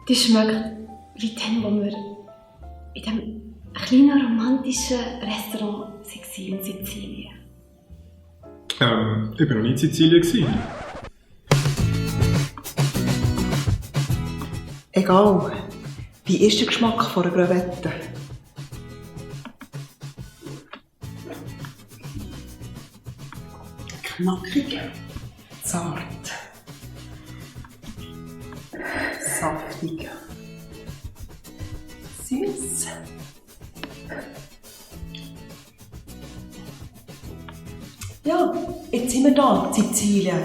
Die schmeckt wie dann, wo wir in diesem kleinen romantischen Restaurant in Sizilien. Ich war noch nie in Sizilien. Egal. Wie ist der Geschmack von einer Crevette? Knackig, zart, saftig, süß. Ja, jetzt sind wir da in Sizilien.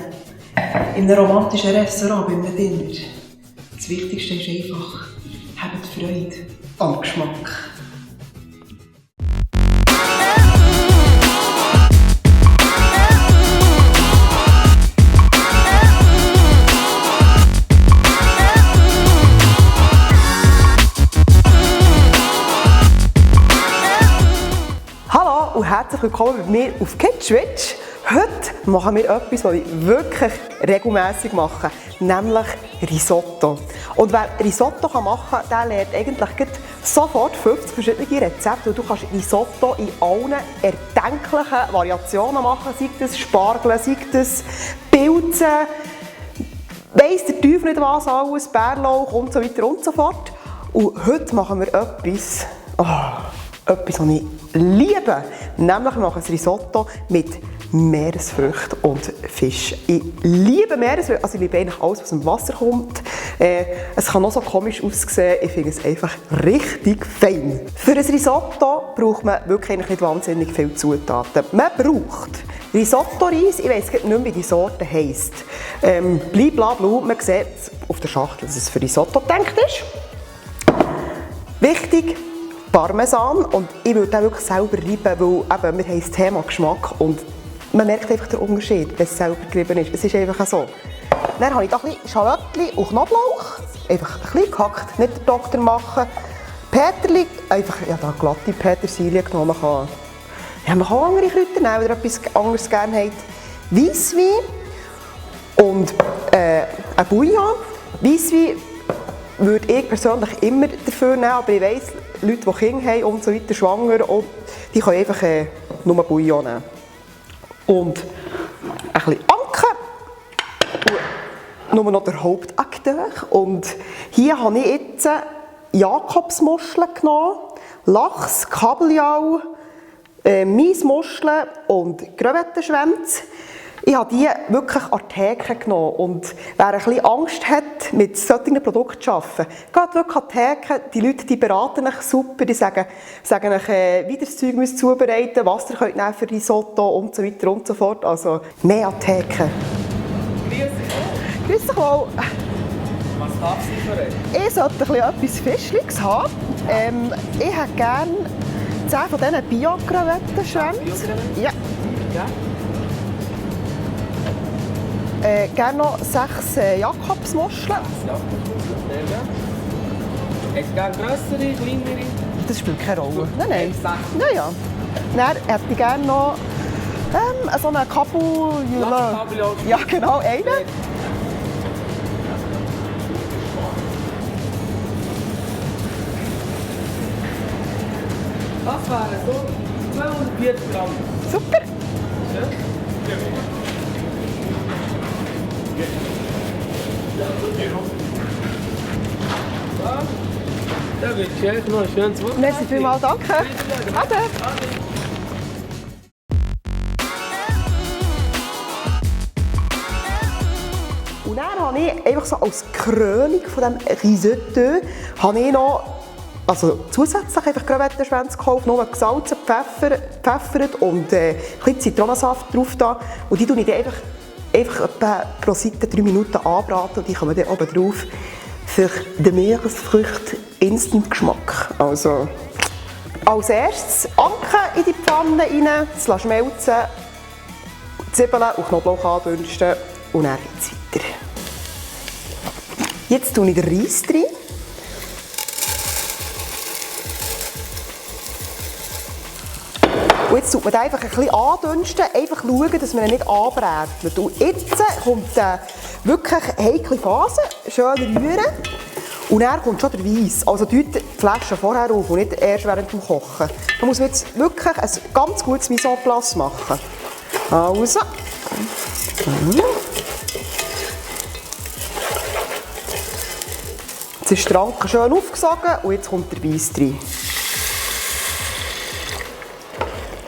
In einem romantischen Restaurant bei einem Dinner. Das Wichtigste ist einfach, habt Freude am Geschmack. Hallo und herzlich willkommen bei mir auf KidSwitch. Heute machen wir etwas, was ich wirklich regelmässig mache, nämlich Risotto. Und wer Risotto machen kann, der lernt eigentlich sofort 50 verschiedene Rezepte. Und du kannst Risotto in allen erdenklichen Variationen machen, sei das Spargel, sei das Pilze, weiss der Teufel nicht was alles, Bärlauch und so weiter und so fort. Und heute machen wir etwas, was ich liebe, nämlich wir machen ein Risotto mit Meeresfrüchten und Fisch. Ich liebe Meeresfrüchte, also ich liebe eigentlich alles, was aus dem Wasser kommt. Es kann auch so komisch aussehen, ich finde es einfach richtig fein. Für ein Risotto braucht man wirklich nicht wahnsinnig viele Zutaten. Man braucht Risotto-Reis, ich weiss nicht mehr, wie die Sorte heisst. Blablabla, man sieht auf der Schachtel, dass es für Risotto gedacht ist. Wichtig, Parmesan, und ich würde den wirklich selber reiben, weil eben, wir haben das Thema Geschmack und man merkt einfach den Unterschied, wenn es selber gerieben ist. Es ist einfach so. Dann habe ich da ein bisschen Schalottli und Knoblauch, einfach ein bisschen gehackt, nicht den Doktor machen. Peterli, einfach da glatte Petersilie genommen. Man kann auch andere Kräuter nehmen, wenn ihr etwas anderes gerne habt. Weisswein und ein Bouillon. Weisswein würde ich persönlich immer dafür nehmen, aber ich weiss, Leute, die Kinder haben und so weiter, schwanger, und die können einfach nur Bouillon nehmen. Und ein bisschen Anke. Und nur noch der Hauptakteur. Und hier habe ich jetzt Jakobsmuscheln genommen, Lachs, Kabeljau, Maismuscheln und Crevettenschwänze. Ich habe die wirklich an die Theke genommen. Und wer ein bisschen Angst hat, mit solchen Produkten zu arbeiten, geht wirklich an die Theke. Die Leute, die beraten euch super, die sagen euch, wie ihr das Zeug zubereiten müsst, was ihr könnt nehmen für Risotto und so weiter und so fort. Also mehr an die Theke. Grüß dich wohl. Was darf sie für euch? Ich sollte etwas Fischliches haben. Ich hätte gerne 10 von diesen Bio-Crevettenschwänzen. Ja. Gerne noch 6 Jakobsmuscheln. Es gibt grössere, kleinere? Das spielt keine Rolle. Nein. Ja. Dann hätte ich gerne noch so einen Kabeljau. Ja, genau, einen. Das wären so 240 Gramm. Super. Ja. Da wünsche ich euch noch ein schönes Wochenende. Merci vielmals, danke. Ade. Und dann habe ich einfach so als Krönung von diesem Risotto habe ich noch zusätzlich einfach Crevettenschwänze gekauft, nur gesalzen, gepfeffert und ein bisschen Zitronensaft drauf da. Und die tue ich dann einfach etwa pro Seite 3 Minuten anbraten und die kommen dann oben drauf für den Meeresfrüchte Instant-Geschmack. Also, als erstes Anke in die Pfanne rein, das schmelzen, Zwiebeln und Knoblauch andünsten und dann geht es weiter. Jetzt tue ich den Reis rein. Und jetzt tut man den einfach ein bisschen andünsten, einfach schauen, dass man ihn nicht anbrät. Und jetzt kommt die wirklich heikle Phase, schön rühren. Und dann kommt schon der Weiss. Also tut die Flasche vorher auf und nicht erst während dem Kochen. Man muss jetzt wirklich ein ganz gutes Mise en place machen. Also. Jetzt ist der Anker schön aufgesogen und jetzt kommt der Weiss rein.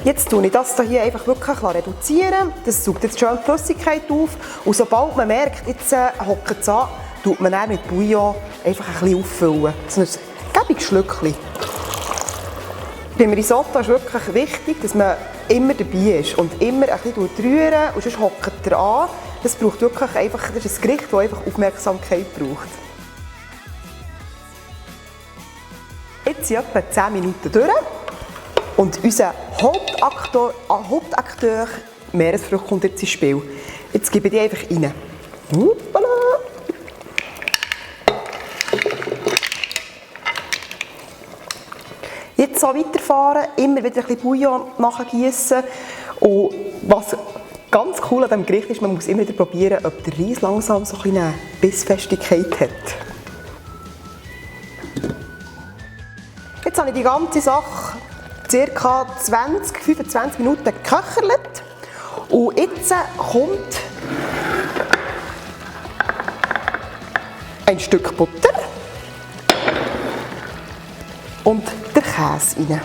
Jetzt tue ich das hier einfach wirklich reduzieren. Das saugt jetzt schön die Flüssigkeit auf. Und sobald man merkt, jetzt hockt es an, tut man dann mit Bouillon einfach ein bisschen auffüllen. So ein gäbiges Schlückchen. Beim Risotto ist wirklich wichtig, dass man immer dabei ist und immer ein bisschen rühren und sonst hockt er an. Das braucht wirklich einfach, das ist ein Gericht, das einfach Aufmerksamkeit braucht. Jetzt sind etwa 10 Minuten durch und unser Hauptakteur Meeresfrüchte kommt jetzt ins Spiel. Jetzt gebe ich die einfach rein. Hoppala. Jetzt so weiterfahren, immer wieder ein bisschen Bouillon nachgießen. Und was ganz cool an diesem Gericht ist, man muss immer wieder probieren, ob der Reis langsam so eine Bissfestigkeit hat. Jetzt habe ich die ganze Sache ca. 20-25 Minuten geköchert. Und jetzt kommt ein Stück Butter und der Käse rein.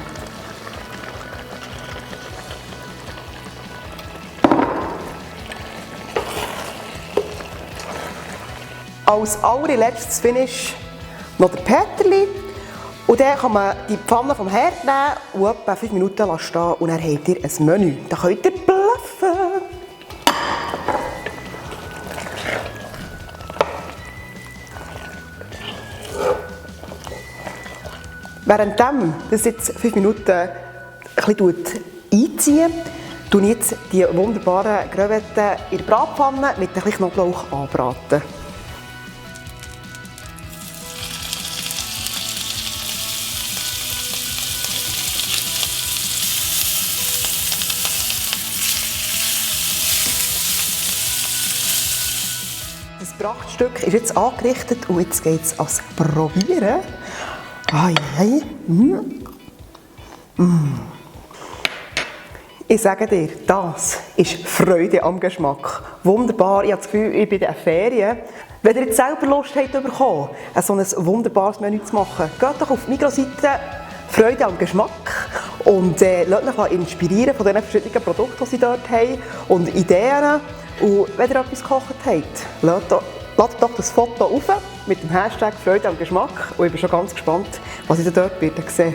Als allerletztes Finish noch der Peterli. Und dann kann man die Pfanne vom Herd nehmen und etwa 5 Minuten stehen und dann habt ihr ein Menü. Dann könnt ihr bluffen. Währenddem das jetzt 5 Minuten ein bisschen einziehen, tue ich jetzt die wunderbaren Crevetten in der Bratpfanne mit ein bisschen Knoblauch anbraten. Das Prachtstück ist jetzt angerichtet und jetzt geht es ans Probieren. Ich sage dir, das ist Freude am Geschmack. Wunderbar, ich habe das Gefühl, ich bin in den Ferien. Wenn ihr jetzt selber Lust habt, so ein wunderbares Menü zu machen, geht doch auf die Migros-Seite Freude am Geschmack und lasst euch inspirieren von den verschiedenen Produkten, die sie dort haben und Ideen. Und wenn ihr etwas gekocht habt, ladet doch das Foto auf mit dem Hashtag Freude am Geschmack und ich bin schon ganz gespannt, was ich dort sehen werde.